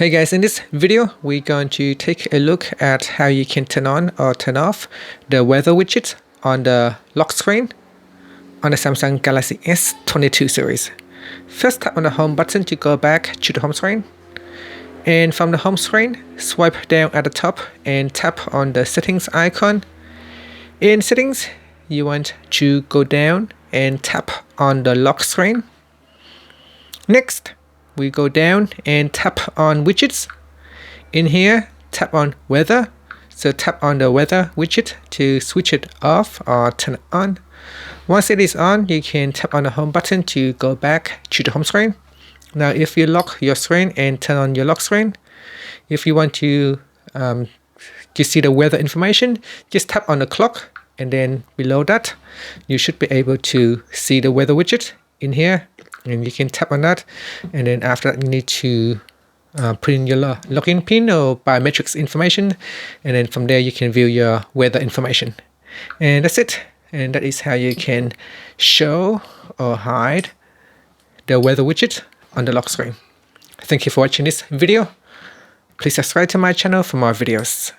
Hey guys, in this video, we're going to take a look at how you can turn on or turn off the weather widget on the lock screen on the Samsung Galaxy S22 series. First, tap on the home button to go back to the home screen. And from the home screen, swipe down at the top and tap on the settings icon. In settings, you want to go down and tap on the lock screen. Next, we go down and tap on widgets. In here, tap on weather. So tap on the weather widget to switch it off or turn it on. Once it is on, you can tap on the home button to go back to the home screen. Now, if you lock your screen and turn on your lock screen, if you want to see the weather information, just tap on the clock, and then below that, you should be able to see the weather widget in here. And you can tap on that, and then after that you need to put in your login pin or biometrics information, and then from there you can view your weather information. And that's it. And that is how you can show or hide the weather widget on the lock screen. Thank you for watching this video. Please subscribe to my channel for more videos.